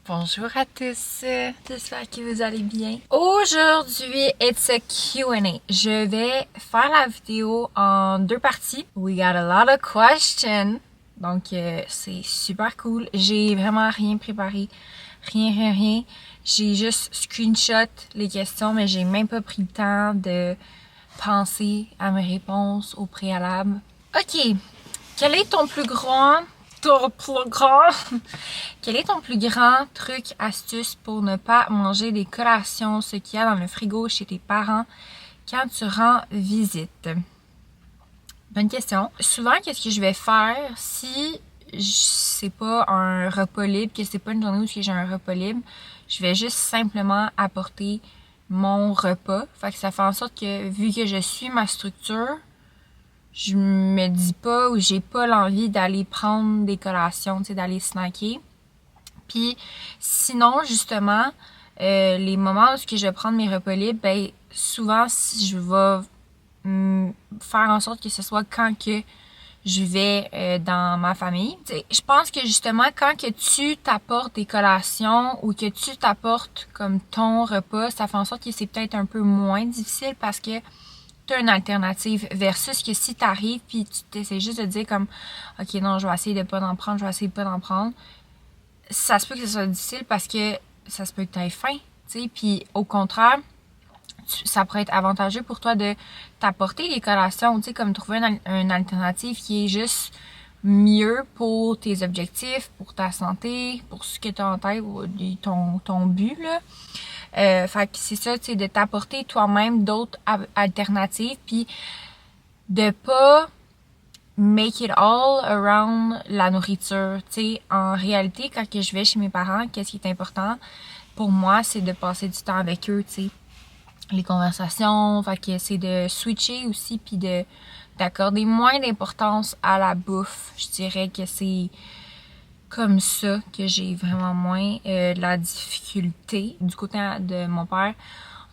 Bonjour à tous, j'espère que vous allez bien. Aujourd'hui, it's a Q&A. Je vais faire la vidéo en deux parties. We got a lot of questions, donc c'est super cool. J'ai vraiment rien préparé, rien. J'ai juste screenshot les questions, mais j'ai même pas pris le temps de penser à mes réponses au préalable. Ok, quel est ton plus grand Quel est ton plus grand truc, astuce pour ne pas manger des collations, ce qu'il y a dans le frigo chez tes parents quand tu rends visite? Bonne question. Souvent, qu'est-ce que je vais faire si c'est pas un repas libre, que c'est pas une journée où j'ai un repas libre, je vais juste simplement apporter mon repas. Fait que ça fait en sorte que, vu que je suis ma structure, je me dis pas ou j'ai pas l'envie d'aller prendre des collations, tu sais, d'aller snacker. Puis sinon, justement, les moments où je vais prendre mes repas libres, ben souvent, je vais faire en sorte que ce soit quand que je vais dans ma famille. T'sais, je pense que justement, quand que tu t'apportes des collations ou que tu t'apportes comme ton repas, ça fait en sorte que c'est peut-être un peu moins difficile parce que t'as une alternative versus que si t'arrives puis tu t'essaies juste de dire comme ok non je vais essayer de pas d'en prendre, ça se peut que ce soit difficile parce que ça se peut que t'aies faim, tu sais, puis au contraire ça pourrait être avantageux pour toi de t'apporter les collations, tu sais, comme trouver une alternative qui est juste mieux pour tes objectifs, pour ta santé, pour ce que tu as en tête, ton but, là. Fait que c'est ça, tu sais, de t'apporter toi-même d'autres alternatives, puis de pas make it all around la nourriture. Tu sais, en réalité, quand que je vais chez mes parents, qu'est-ce qui est important pour moi, c'est de passer du temps avec eux, tu sais. Les conversations, fait que c'est de switcher aussi, puis d'accorder moins d'importance à la bouffe. Je dirais que c'est comme ça que j'ai vraiment moins de la difficulté. Du côté de mon père,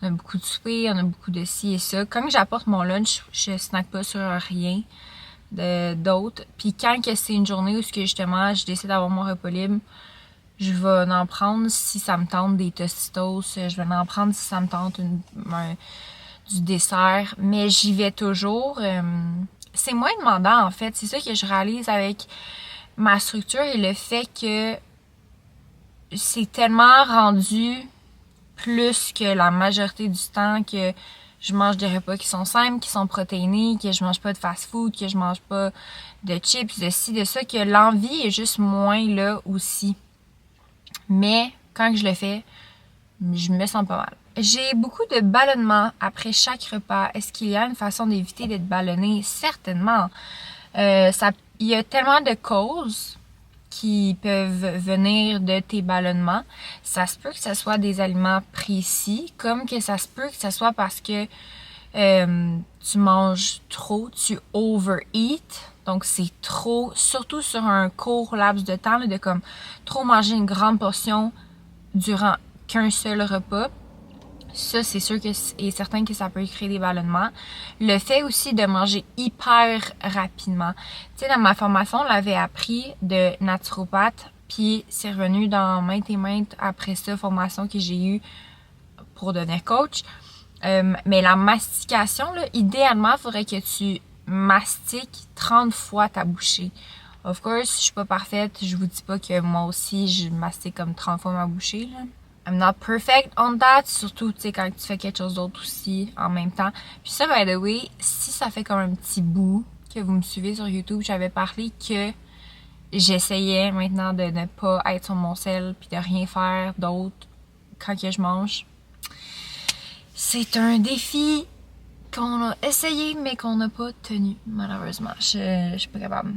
on a beaucoup de souper, on a beaucoup de ci et ça. Quand j'apporte mon lunch, je snack pas sur rien d'autre. Puis quand que c'est une journée où justement je décide d'avoir mon repas libre, je vais en prendre si ça me tente des tostitos, je vais en prendre si ça me tente du dessert, mais j'y vais toujours. C'est moins demandant en fait, c'est ça que je réalise avec ma structure et le fait que c'est tellement rendu plus que la majorité du temps que je mange des repas qui sont simples, qui sont protéinés, que je mange pas de fast-food, que je mange pas de chips, de ci, de ça, que l'envie est juste moins là aussi. Mais quand je le fais, je me sens pas mal. J'ai beaucoup de ballonnements après chaque repas. Est-ce qu'il y a une façon d'éviter d'être ballonné? Certainement. Il y a tellement de causes qui peuvent venir de tes ballonnements. Ça se peut que ce soit des aliments précis, comme que ça se peut que ce soit parce que tu manges trop, tu overeat. Donc c'est trop, surtout sur un court laps de temps, là, de comme trop manger une grande portion durant qu'un seul repas. Ça, c'est sûr que et certain que ça peut créer des ballonnements. Le fait aussi de manger hyper rapidement. Tu sais, dans ma formation, on l'avait appris de naturopathe, puis c'est revenu dans maintes et maintes après ça, formation que j'ai eue pour devenir coach. Mais la mastication, là, idéalement, il faudrait que tu mastiques 30 fois ta bouchée. Of course, je suis pas parfaite, je vous dis pas que moi aussi, je mastique comme 30 fois ma bouchée, là. I'm not perfect on that, surtout, tu sais, quand tu fais quelque chose d'autre aussi en même temps. Puis ça, by the way, si ça fait comme un petit bout que vous me suivez sur YouTube, j'avais parlé que j'essayais maintenant de ne pas être sur mon sel puis de rien faire d'autre quand que je mange. C'est un défi qu'on a essayé, mais qu'on n'a pas tenu, malheureusement. Je suis pas capable.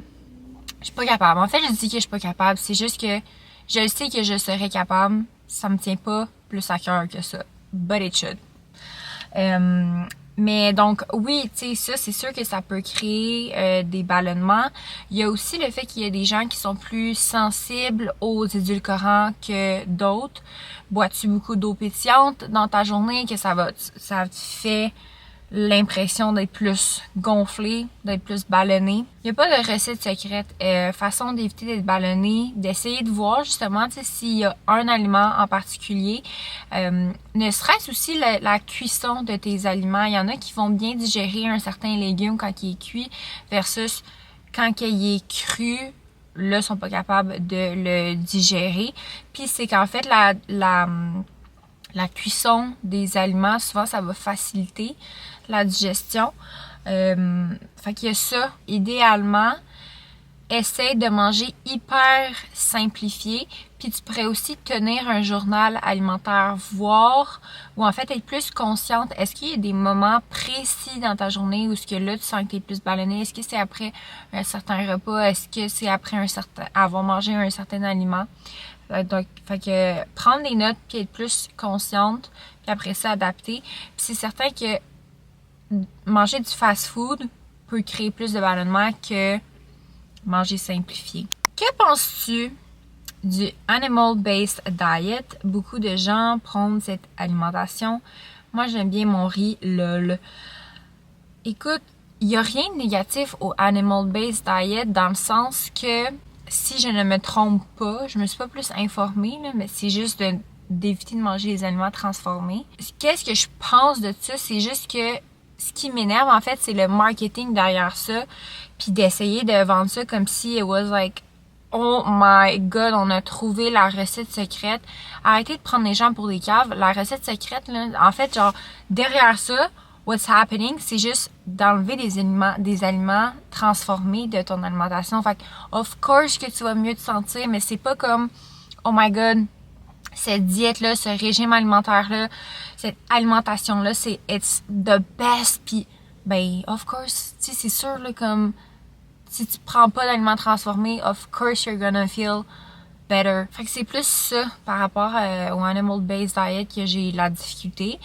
Je suis pas capable. En fait, je dis que je suis pas capable. C'est juste que je le sais que je serais capable. Ça me tient pas plus à cœur que ça. But it should. Mais donc, oui, tu sais, ça, c'est sûr que ça peut créer des ballonnements. Il y a aussi le fait qu'il y a des gens qui sont plus sensibles aux édulcorants que d'autres. Bois-tu beaucoup d'eau pétillante dans ta journée, que ça te fait l'impression d'être plus gonflé, d'être plus ballonné. Il n'y a pas de recette secrète. Façon d'éviter d'être ballonné, d'essayer de voir justement s'il y a un aliment en particulier. Ne serait-ce aussi la cuisson de tes aliments. Il y en a qui vont bien digérer un certain légume quand il est cuit versus quand il est cru. Là, ils sont pas capables de le digérer. Puis c'est qu'en fait, la cuisson des aliments, souvent, ça va faciliter la digestion. Fait qu'il y a ça. Idéalement, essaye de manger hyper simplifié. Puis tu pourrais aussi tenir un journal alimentaire, voir, ou en fait être plus consciente. Est-ce qu'il y a des moments précis dans ta journée où ce que là tu sens que tu es plus ballonné? Est-ce que c'est après un certain repas? Est-ce que c'est après avoir mangé un certain aliment? Donc, fait que prendre des notes puis être plus consciente, puis après ça adapter. Puis c'est certain que manger du fast-food peut créer plus de ballonnement que manger simplifié. Que penses-tu du Animal-Based Diet? Beaucoup de gens prônent cette alimentation. Moi, j'aime bien mon riz, lol. Écoute, il n'y a rien de négatif au Animal-Based Diet dans le sens que, si je ne me trompe pas, je me suis pas plus informée, là, mais c'est juste d'éviter de manger les aliments transformés. Qu'est-ce que je pense de ça? C'est juste que ce qui m'énerve, en fait, c'est le marketing derrière ça, puis d'essayer de vendre ça comme si it was like, oh my god, on a trouvé la recette secrète. Arrêtez de prendre les gens pour des caves. La recette secrète, là, en fait, genre, derrière ça, what's happening, c'est juste d'enlever des aliments transformés de ton alimentation. Fait que, of course que tu vas mieux te sentir, mais c'est pas comme, oh my god, cette diète-là, ce régime alimentaire-là, cette alimentation-là, it's the best. Puis, ben, of course, tu sais, c'est sûr, là, comme, si tu prends pas d'aliments transformés, of course you're gonna feel better. Fait que c'est plus ça par rapport au Animal-Based Diet que j'ai la difficulté.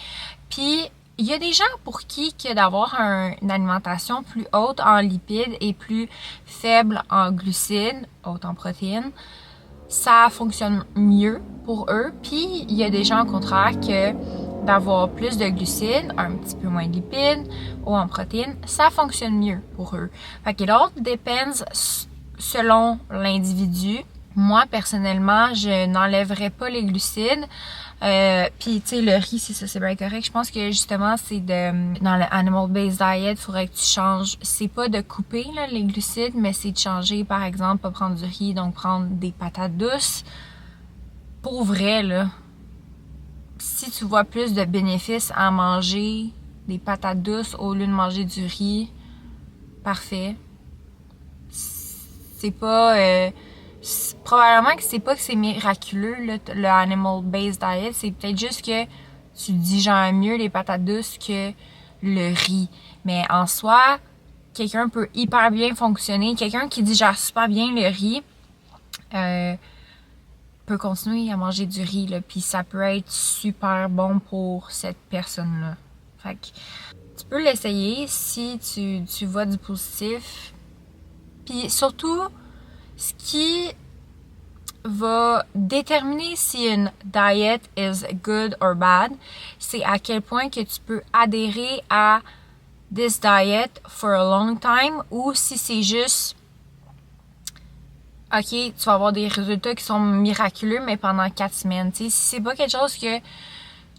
Puis, il y a des gens pour qui que d'avoir une alimentation plus haute en lipides et plus faible en glucides, haute en protéines, ça fonctionne mieux pour eux. Puis, il y a des gens au contraire que d'avoir plus de glucides, un petit peu moins de lipides ou en protéines, ça fonctionne mieux pour eux. Fait que l'autre dépend selon l'individu. Moi, personnellement, je n'enlèverais pas les glucides. Puis, tu sais, le riz, c'est ça, c'est bien correct. Je pense que, justement, dans le Animal-Based Diet, il faudrait que tu changes. C'est pas de couper, là, les glucides, mais c'est de changer, par exemple, pas prendre du riz, donc prendre des patates douces. Pour vrai, là, si tu vois plus de bénéfices à manger des patates douces au lieu de manger du riz, parfait. C'est pas... probablement que c'est pas que c'est miraculeux, là, le Animal-Based Diet. C'est peut-être juste que tu digères mieux les patates douces que le riz. Mais en soi, quelqu'un peut hyper bien fonctionner. Quelqu'un qui digère super bien le riz peut continuer à manger du riz, là, puis ça peut être super bon pour cette personne-là. Fait que tu peux l'essayer si tu vois du positif. Puis surtout, ce qui va déterminer si une diet is good or bad, c'est à quel point que tu peux adhérer à this diet for a long time ou si c'est juste OK, tu vas avoir des résultats qui sont miraculeux, mais pendant 4 semaines. T'sais, si c'est pas quelque chose que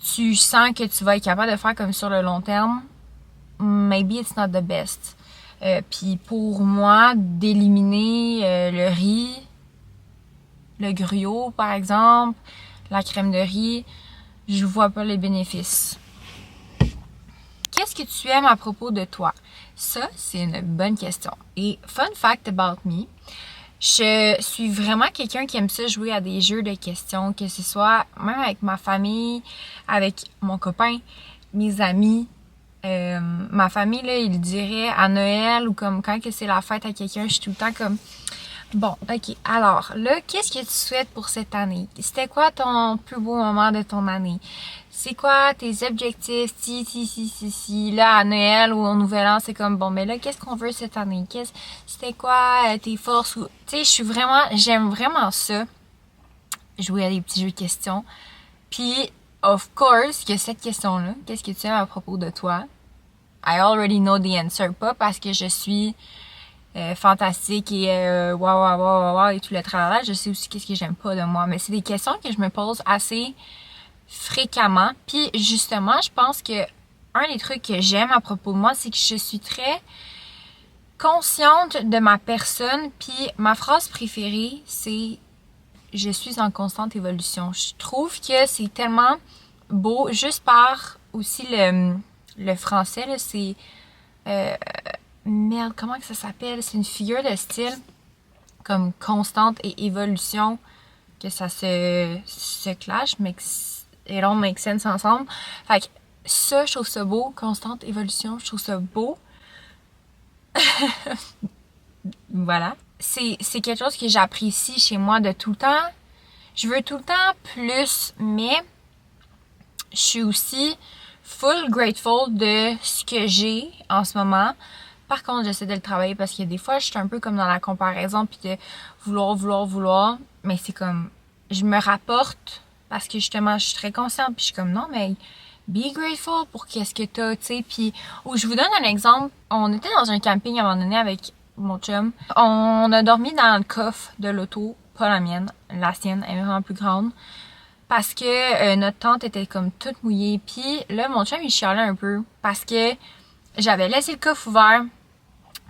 tu sens que tu vas être capable de faire comme sur le long terme, maybe it's not the best. Puis pour moi, d'éliminer le riz, le gruau par exemple, la crème de riz, je vois pas les bénéfices. Qu'est-ce que tu aimes à propos de toi? Ça, c'est une bonne question. Et fun fact about me, je suis vraiment quelqu'un qui aime ça jouer à des jeux de questions, que ce soit même avec ma famille, avec mon copain, mes amis. Ma famille, là, ils diraient à Noël ou comme quand que c'est la fête à quelqu'un, je suis tout le temps comme... Bon, ok, alors là, qu'est-ce que tu souhaites pour cette année? C'était quoi ton plus beau moment de ton année? C'est quoi tes objectifs? Si. Là, à Noël ou au Nouvel An, c'est comme, bon, mais là, qu'est-ce qu'on veut cette année? C'était quoi tes forces? Tu sais, j'aime vraiment ça, jouer à des petits jeux de questions. Puis, of course, que cette question-là, qu'est-ce que tu aimes à propos de toi? I already know the answer. Pas parce que je suis fantastique et wow et tout le tralala. Je sais aussi qu'est-ce que j'aime pas de moi. Mais c'est des questions que je me pose assez fréquemment. Puis justement, je pense que un des trucs que j'aime à propos de moi, c'est que je suis très consciente de ma personne. Puis ma phrase préférée, c'est je suis en constante évolution. Je trouve que c'est tellement beau, juste par aussi le français, là, c'est merde, comment que ça s'appelle? C'est une figure de style comme constante et évolution, que ça se clash, mais que it don't make sense ensemble. Fait que ça, je trouve ça beau. Constante évolution, je trouve ça beau. Voilà. C'est quelque chose que j'apprécie chez moi de tout le temps. Je veux tout le temps plus, mais je suis aussi full grateful de ce que j'ai en ce moment. Par contre, j'essaie de le travailler parce que des fois, je suis un peu comme dans la comparaison puis de vouloir. Mais c'est comme, je me rapporte parce que justement, je suis très consciente puis je suis comme, non, mais be grateful pour qu'est-ce que t'as, tu sais. Puis, je vous donne un exemple. On était dans un camping à un moment donné avec mon chum. On a dormi dans le coffre de l'auto, pas la mienne, la sienne, elle est vraiment plus grande. Parce que notre tente était comme toute mouillée. Puis là, mon chum, il chialait un peu parce que j'avais laissé le coffre ouvert.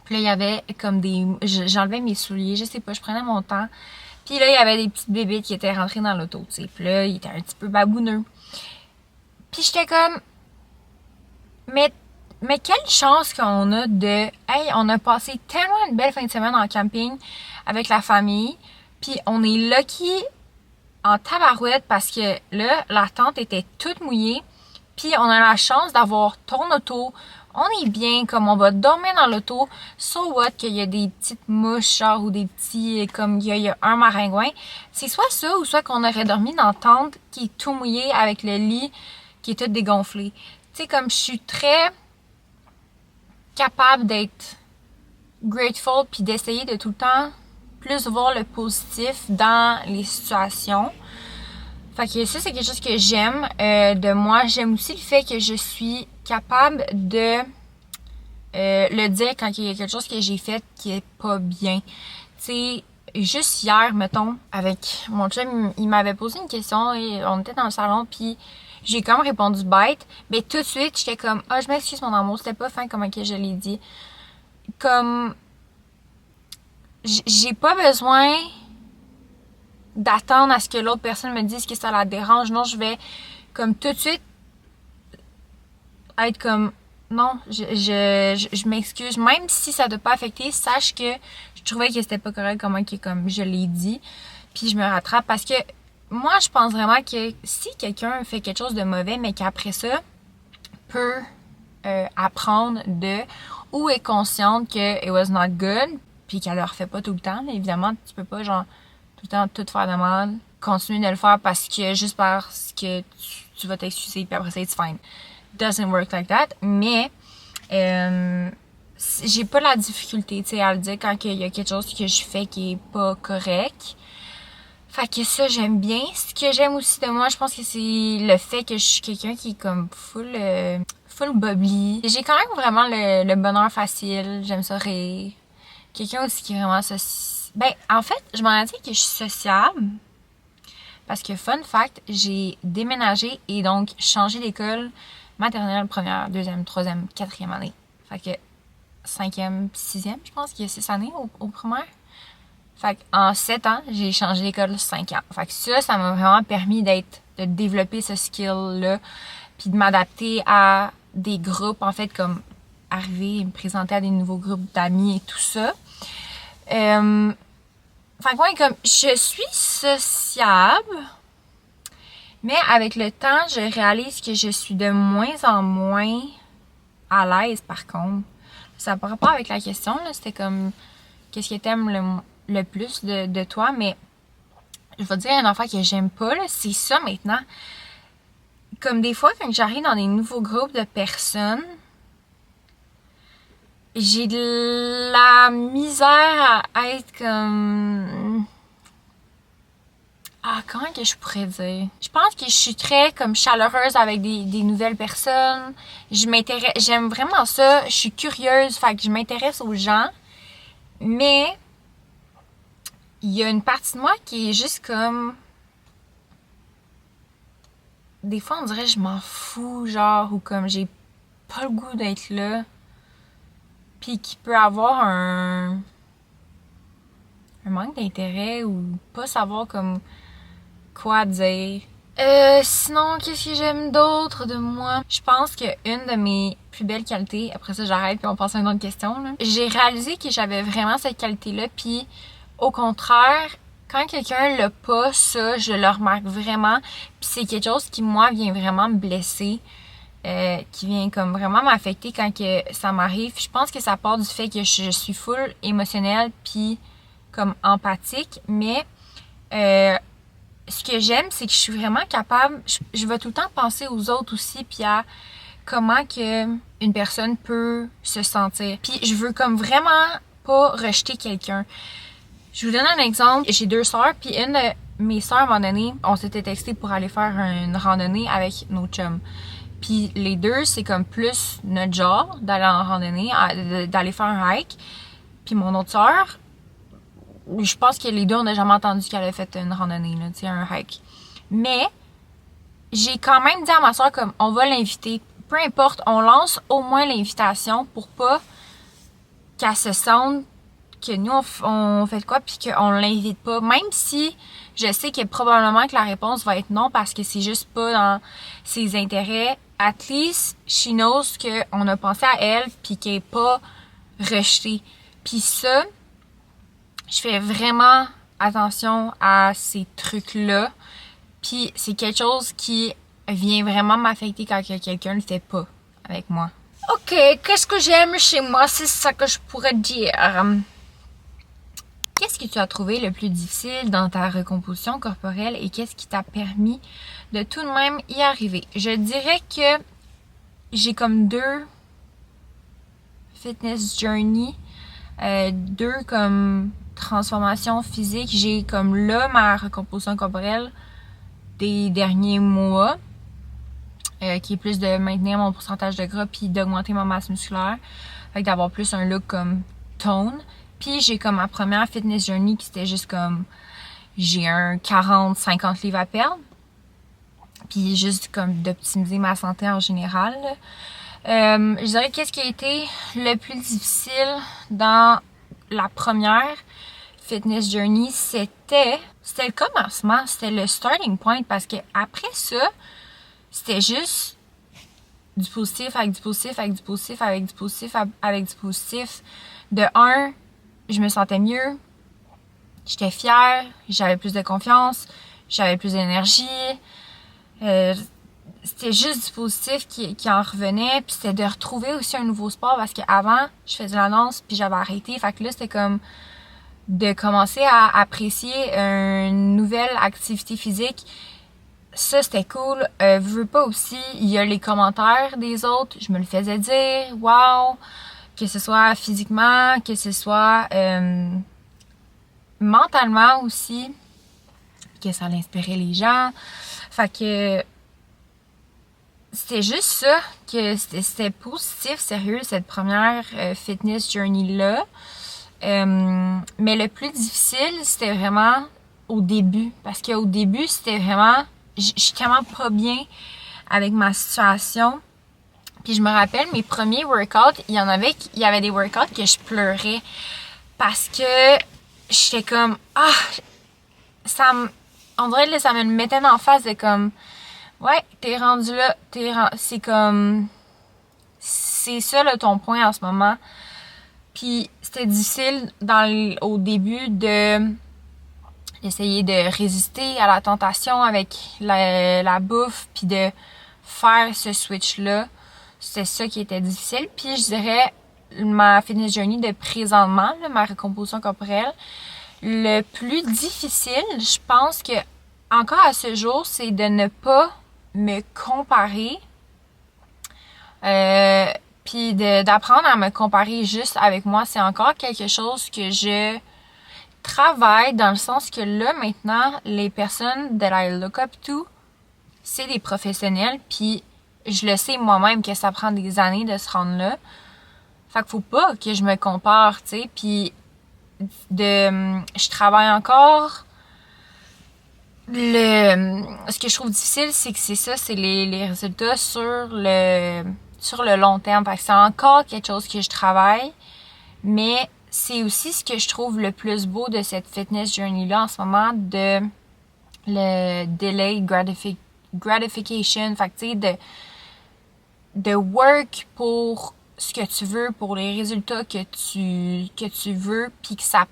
Puis là, il y avait comme des... J'enlevais mes souliers, je sais pas, je prenais mon temps. Puis là, il y avait des petites bébés qui étaient rentrées dans l'auto, tu sais. Puis là, il était un petit peu babouneux. Puis j'étais comme... Mais quelle chance qu'on a de... Hey, on a passé tellement une belle fin de semaine en camping avec la famille. Puis on est lucky en tabarouette parce que là, la tente était toute mouillée. Puis on a la chance d'avoir ton auto. On est bien, comme on va dormir dans l'auto. So what, qu'il y a des petites mouches, genre, ou des petits, comme il y a un maringouin. C'est soit ça, ou soit qu'on aurait dormi dans la tente qui est tout mouillée avec le lit qui est tout dégonflé. Tu sais, comme je suis très capable d'être grateful puis d'essayer de tout le temps plus voir le positif dans les situations. Fait que ça, c'est quelque chose que j'aime de moi. J'aime aussi le fait que je suis capable de le dire quand il y a quelque chose que j'ai fait qui est pas bien. Tu sais, juste hier, mettons, avec mon chum, il m'avait posé une question et on était dans le salon puis j'ai comme répondu bête. Mais tout de suite, j'étais comme, je m'excuse mon amour, c'était pas fin comment que je l'ai dit. Comme, j'ai pas besoin d'attendre à ce que l'autre personne me dise que ça la dérange. Non, je vais comme tout de suite être comme non, je m'excuse. Même si ça doit pas affecter, sache que je trouvais que c'était pas correct comment que comme je l'ai dit. Puis je me rattrape parce que moi je pense vraiment que si quelqu'un fait quelque chose de mauvais mais qu'après ça peut apprendre de ou est consciente que it was not good puis qu'elle le refait pas tout le temps, là, évidemment tu peux pas genre tout le temps tout faire de mal, continuer de le faire parce que juste parce que tu vas t'excuser puis après ça it's fine. Doesn't work like that, mais j'ai pas la difficulté, tu sais, à le dire quand il y a quelque chose que je fais qui est pas correct. Fait que ça, j'aime bien. Ce que j'aime aussi de moi, je pense que c'est le fait que je suis quelqu'un qui est comme full bubbly. J'ai quand même vraiment le bonheur facile, j'aime ça rire. Quelqu'un aussi qui est vraiment ben, en fait, je m'en ai dit que je suis sociable. Parce que, fun fact, j'ai déménagé et donc changé d'école maternelle, première, deuxième, troisième, quatrième année. Fait que, cinquième, sixième, je pense qu'il y a 6 années au primaire. Fait qu'en 7 ans, j'ai changé d'école 5 ans. Fait que ça m'a vraiment permis de développer ce skill-là, puis de m'adapter à des groupes, en fait, comme arriver et me présenter à des nouveaux groupes d'amis et tout ça. Fait que ouais, comme je suis sociable, mais avec le temps, je réalise que je suis de moins en moins à l'aise par contre. Ça n'a pas rapport avec la question, là, c'était comme qu'est-ce que t'aimes le plus de toi, mais je vais te dire une affaire que j'aime pas, là, c'est ça maintenant. Comme des fois, quand j'arrive dans des nouveaux groupes de personnes, j'ai de la misère à être comme Comment que je pourrais dire? Je pense que je suis très comme chaleureuse avec des nouvelles personnes. J'aime vraiment ça. Je suis curieuse, fait que je m'intéresse aux gens. Mais il y a une partie de moi qui est juste comme... Des fois, on dirait que je m'en fous, genre, ou comme j'ai pas le goût d'être là. Puis qui peut avoir un manque d'intérêt ou pas savoir comme quoi dire. Sinon, qu'est-ce que j'aime d'autre de moi? Je pense que une de mes plus belles qualités, après ça j'arrête puis on passe à une autre question, là. J'ai réalisé que j'avais vraiment cette qualité-là, puis au contraire, quand quelqu'un l'a pas, ça, je le remarque vraiment, puis c'est quelque chose qui, moi, vient vraiment me blesser, qui vient comme vraiment m'affecter quand que ça m'arrive. Je pense que ça part du fait que je suis full émotionnelle puis comme empathique, mais ce que j'aime, c'est que je suis vraiment capable, je vais tout le temps penser aux autres aussi, puis à comment que une personne peut se sentir. Puis je veux comme vraiment pas rejeter quelqu'un. Je vous donne un exemple. J'ai 2 sœurs, puis une de mes sœurs, à un moment donné, on s'était texté pour aller faire une randonnée avec nos chums. Puis les deux, c'est comme plus notre genre d'aller en randonnée, d'aller faire un hike. Puis mon autre sœur, je pense que les deux, on n'a jamais entendu qu'elle avait fait une randonnée, là, tu sais, un hike. Mais j'ai quand même dit à ma soeur comme on va l'inviter. Peu importe, on lance au moins l'invitation pour pas qu'elle se sente que nous on fait quoi puis qu'on l'invite pas. Même si je sais que probablement que la réponse va être non parce que c'est juste pas dans ses intérêts. At least she knows qu'on a pensé à elle puis qu'elle est pas rejetée. Puis ça, je fais vraiment attention à ces trucs-là. Puis c'est quelque chose qui vient vraiment m'affecter quand quelqu'un le fait pas avec moi. Ok, qu'est-ce que j'aime chez moi? C'est ça que je pourrais dire. Qu'est-ce que tu as trouvé le plus difficile dans ta recomposition corporelle et qu'est-ce qui t'a permis de tout de même y arriver? Je dirais que j'ai comme 2 fitness journey, 2 comme transformations physiques. J'ai comme là ma recomposition corporelle des derniers mois, qui est plus de maintenir mon pourcentage de gras puis d'augmenter ma masse musculaire, fait d'avoir plus un look comme tone. Puis j'ai comme ma première fitness journey qui c'était juste comme j'ai un 40-50 livres à perdre. Puis juste comme d'optimiser ma santé en général. Je dirais qu'est-ce qui a été le plus difficile dans la première fitness journey, c'était le commencement, c'était le starting point parce que après ça, c'était juste du positif avec du positif avec du positif avec du positif avec du positif. De un, je me sentais mieux, j'étais fière, j'avais plus de confiance, j'avais plus d'énergie. C'était juste du positif qui en revenait, puis c'était de retrouver aussi un nouveau sport parce qu'avant, je faisais la danse puis j'avais arrêté. Fait que là, c'était comme de commencer à apprécier une nouvelle activité physique. Ça, c'était cool. Veux pas aussi, il y a les commentaires des autres. Je me le faisais dire, wow! Que ce soit physiquement, que ce soit mentalement aussi, que ça l'inspirait les gens. Fait que c'était juste ça, que c'était positif, sérieux, cette première fitness journey-là. Mais le plus difficile, c'était vraiment au début. Parce qu'au début, c'était vraiment... Je suis tellement pas bien avec ma situation. Puis je me rappelle, mes premiers workouts, il y avait des workouts que je pleurais. Parce que j'étais comme... on dirait que ça me mettait en face de comme... Ouais, t'es rendu là, c'est comme... C'est ça, là, ton point en ce moment. Puis c'était difficile au début d'essayer de résister à la tentation avec la bouffe, puis de faire ce switch-là. C'était ça qui était difficile. Puis je dirais, ma fitness journey de présentement, là, ma recomposition corporelle, le plus difficile, je pense que encore à ce jour, c'est de ne pas me comparer, puis d'apprendre à me comparer juste avec moi. C'est encore quelque chose que travaille dans le sens que là, maintenant, les personnes that I look up to, c'est des professionnels, puis je le sais moi-même que ça prend des années de se rendre là. Fait qu'il faut pas que je me compare, tu sais, puis je travaille encore. Ce que je trouve difficile, c'est que c'est ça, c'est les résultats sur le long terme. Fait que c'est encore quelque chose que je travaille, mais c'est aussi ce que je trouve le plus beau de cette fitness journey-là en ce moment, de le delay gratification. Fait que tu sais, de work pour ce que tu veux, pour les résultats que tu veux, puis que ça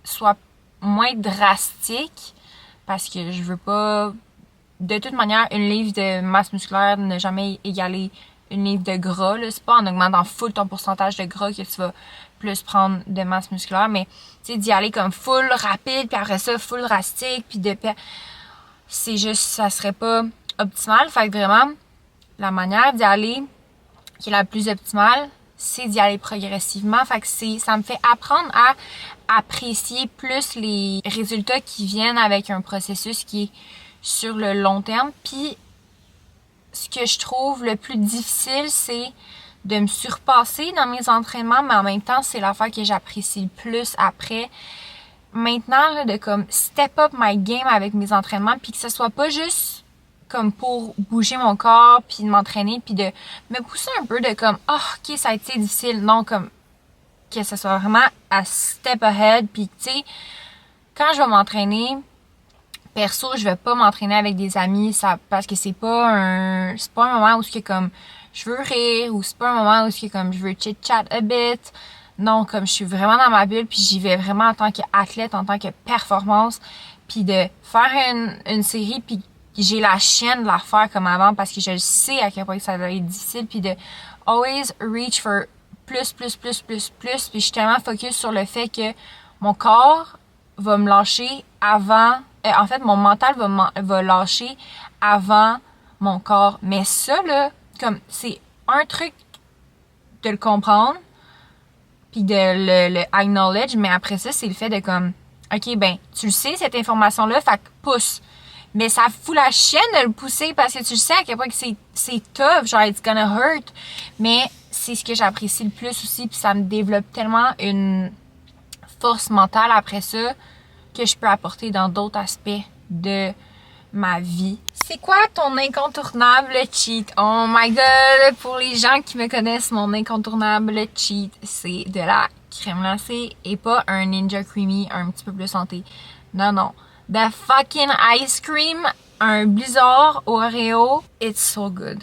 soit moins drastique, parce que je veux pas... De toute manière, une livre de masse musculaire n'a jamais égalé une livre de gras, là. C'est pas en augmentant full ton pourcentage de gras que tu vas plus prendre de masse musculaire, mais tu sais, d'y aller comme full rapide, puis après ça, full drastique, puis c'est juste, ça serait pas optimal. Fait que vraiment, la manière d'y aller qui est la plus optimale, c'est d'y aller progressivement. Fait que ça me fait apprendre à apprécier plus les résultats qui viennent avec un processus qui est sur le long terme. Puis, ce que je trouve le plus difficile, c'est de me surpasser dans mes entraînements, mais en même temps, c'est l'affaire que j'apprécie le plus après. Maintenant, là, de comme step up my game avec mes entraînements, puis que ce soit pas juste comme pour bouger mon corps, puis de m'entraîner, puis de me pousser un peu de comme, oh, ok, ça a été difficile. Non, comme que ce soit vraiment à step ahead, puis tu sais, quand je vais m'entraîner, perso, je vais pas m'entraîner avec des amis, parce que c'est pas un moment où c'est comme je veux rire, ou c'est pas un moment où c'est comme je veux chit chat a bit. Non, comme je suis vraiment dans ma bulle, puis j'y vais vraiment en tant qu'athlète, en tant que performance, puis de faire une série, puis j'ai la chienne de la faire comme avant, parce que je sais à quel point ça va être difficile, puis de always reach for plus, puis je suis tellement focus sur le fait que mon corps va me lâcher avant, en fait, mon mental va lâcher avant mon corps. Mais ça, là, comme, c'est un truc de le comprendre, puis de le acknowledge, mais après ça, c'est le fait de comme, ok, ben, tu le sais, cette information-là, fait que pousse. Mais ça fout la chienne de le pousser parce que tu le sais à quel point que c'est tough, genre, it's gonna hurt. Mais c'est ce que j'apprécie le plus aussi, puis ça me développe tellement une force mentale après ça que je peux apporter dans d'autres aspects de ma vie. C'est quoi ton incontournable cheat? Oh my god! Pour les gens qui me connaissent, mon incontournable cheat, c'est de la crème glacée et pas un Ninja Creamy un petit peu plus santé. Non, non. The fucking ice cream, un Blizzard Oreo, it's so good.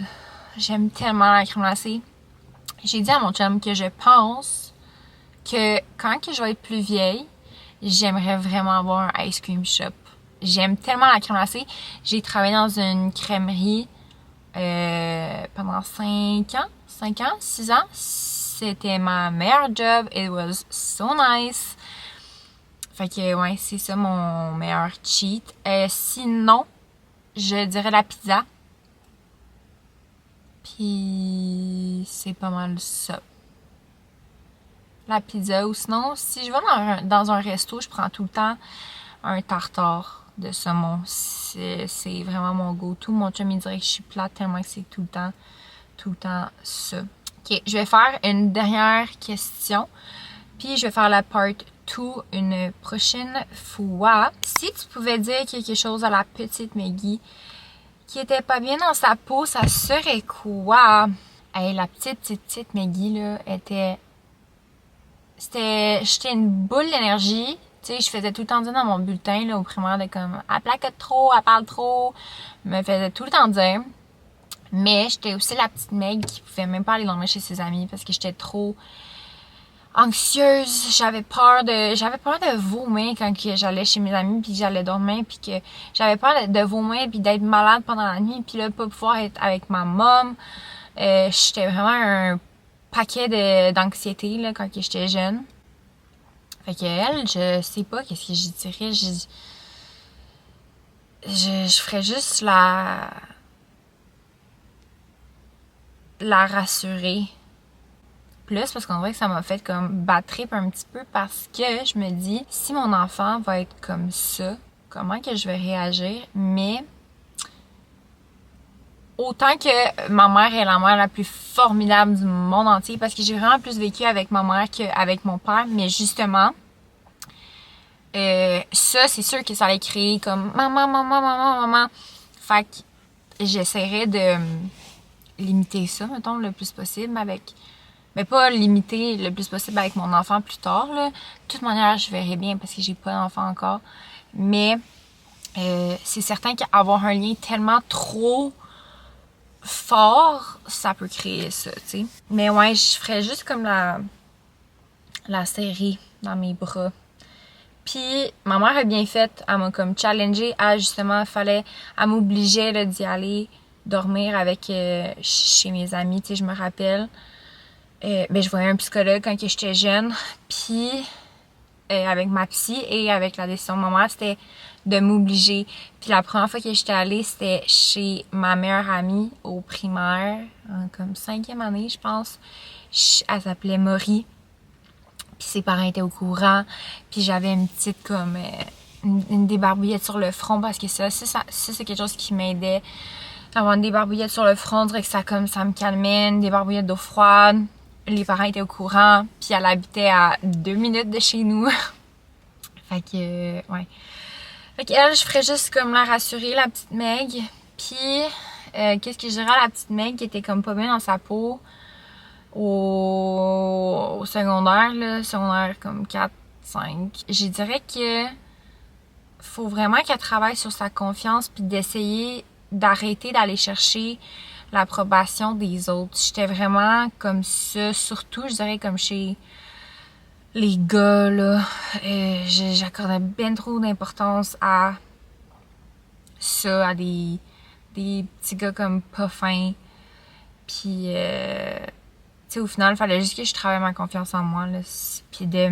J'aime tellement la crème glacée. J'ai dit à mon chum que je pense que quand que je vais être plus vieille, j'aimerais vraiment avoir un ice cream shop. J'aime tellement la crème glacée. J'ai travaillé dans une crèmerie pendant 5 ans, 6 ans. C'était ma meilleure job. It was so nice. Fait que ouais, c'est ça mon meilleur cheat. Sinon, je dirais la pizza. Puis c'est pas mal ça. La pizza, ou sinon, si je vais dans un resto, je prends tout le temps un tartare de saumon. C'est vraiment mon go-to. Mon chum, il dirait que je suis plate tellement que c'est tout le temps ça. Ok, je vais faire une dernière question. Puis je vais faire la part 2 une prochaine fois. Si tu pouvais dire quelque chose à la petite Maggie qui était pas bien dans sa peau, ça serait quoi? Hey, la petite Maggie, là, j'étais une boule d'énergie. Tu sais, je faisais tout le temps dire dans mon bulletin, là, au primaire, de comme, elle placote trop, elle parle trop. Je me faisais tout le temps dire. Mais j'étais aussi la petite Meg qui pouvait même pas aller dormir chez ses amis parce que j'étais trop anxieuse. J'avais peur de vomir quand j'allais chez mes amis puis j'allais dormir puis que j'avais peur de vomir puis d'être malade pendant la nuit puis là, pas pouvoir être avec ma mom. J'étais vraiment un paquet d'anxiété, là, quand j'étais jeune. Fait que elle, je sais pas qu'est-ce que j'y dirais. Je ferais juste la rassurer. plus parce qu'on dirait que ça m'a fait comme bad trip un petit peu parce que je me dis, si mon enfant va être comme ça, comment que je vais réagir? Mais autant que ma mère est la mère la plus formidable du monde entier parce que j'ai vraiment plus vécu avec ma mère qu'avec mon père, mais justement, ça, c'est sûr que ça allait créer comme maman. Fait que j'essaierais de limiter ça, mettons, le plus possible avec... Mais pas limiter le plus possible avec mon enfant plus tard, là. De toute manière, je verrai bien parce que j'ai pas d'enfant encore. Mais c'est certain qu'avoir un lien tellement trop fort, ça peut créer ça, tu sais. Mais ouais, je ferais juste comme la serrer dans mes bras. Puis ma mère a bien fait, elle m'a comme challengée à justement, elle m'obligeait là, d'y aller dormir avec chez mes amis, tu sais, je me rappelle. Ben, je voyais un psychologue quand j'étais jeune, puis avec ma psy et avec la décision de ma mère, c'était de m'obliger. Puis la première fois que j'étais allée, c'était chez ma meilleure amie au primaire, en comme 5e année, je pense. Elle s'appelait Maury. Puis ses parents étaient au courant. Puis j'avais une petite comme une débarbouillette sur le front parce que ça c'est quelque chose qui m'aidait. Avoir une débarbouillette sur le front, on dirait que ça me calmait, une débarbouillette d'eau froide. Les parents étaient au courant, puis elle habitait à 2 minutes de chez nous. Fait que, ouais. Fait qu'elle, je ferais juste comme la rassurer, la petite Meg. Puis, qu'est-ce que je dirais à la petite Meg qui était comme pas bien dans sa peau au secondaire, là, secondaire comme 4, 5. Je dirais que faut vraiment qu'elle travaille sur sa confiance puis d'essayer d'arrêter d'aller chercher l'approbation des autres. J'étais vraiment comme ça, surtout, je dirais, comme chez les gars, là. J'accordais bien trop d'importance à ça, à des petits gars comme pas fins. Puis, tu sais, au final, il fallait juste que je travaille ma confiance en moi, là. Puis de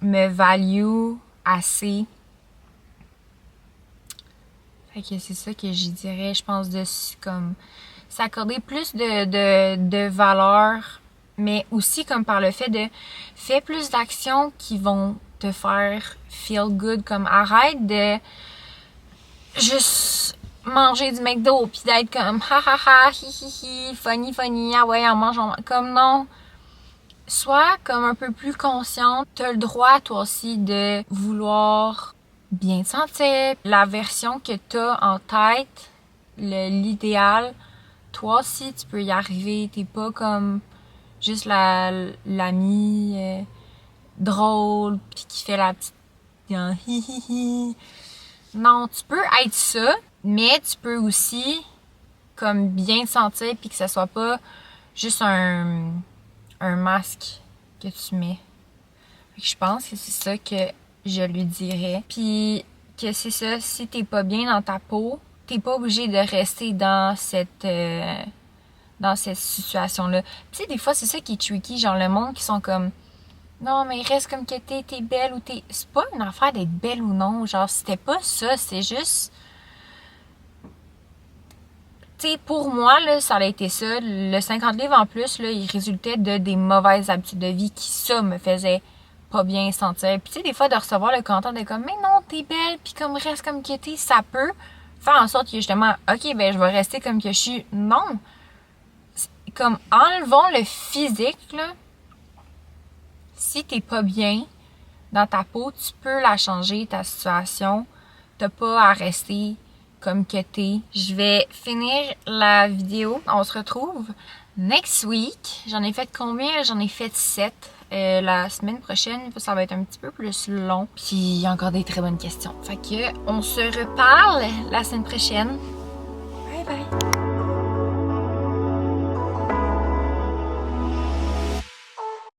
me value assez. Fait que c'est ça que je dirais, je pense, de comme s'accorder plus de valeur, mais aussi comme par le fait de faire plus d'actions qui vont te faire feel good, comme arrête de juste manger du McDo puis d'être comme ha ha ha hi hi hi funny ah ouais on mange comme non, sois comme un peu plus consciente, t'as le droit toi aussi de vouloir bien te sentir, la version que t'as en tête, l'idéal, toi aussi tu peux y arriver, t'es pas comme juste l'amie drôle pis qui fait la petite hi hi hi. Non, tu peux être ça, mais tu peux aussi comme bien te sentir puis que ça soit pas juste un masque que tu mets. Fait que je pense que c'est ça que je lui dirais. Puis que c'est ça, si t'es pas bien dans ta peau, t'es pas obligé de rester dans cette situation-là. Tu sais, des fois, c'est ça qui est tricky, genre le monde qui sont comme non, mais reste comme que t'es belle ou t'es... C'est pas une affaire d'être belle ou non, genre c'était pas ça, c'est juste... Tu sais, pour moi, là, ça a été ça. Le 50 livres en plus, là, il résultait de des mauvaises habitudes de vie qui, ça, me faisait pas bien sentir. Puis tu sais, des fois, de recevoir le commentaire de comme, mais non, t'es belle, puis comme reste comme que t'es, ça peut faire en sorte que justement, ok, ben je vais rester comme que je suis. Non! Comme, enlevons le physique, là. Si t'es pas bien dans ta peau, tu peux la changer, ta situation. T'as pas à rester comme que t'es. Je vais finir la vidéo. On se retrouve next week. J'en ai fait combien? J'en ai fait 7. La semaine prochaine, ça va être un petit peu plus long. Puis il y a encore des très bonnes questions. Fait que on se reparle la semaine prochaine. Bye bye!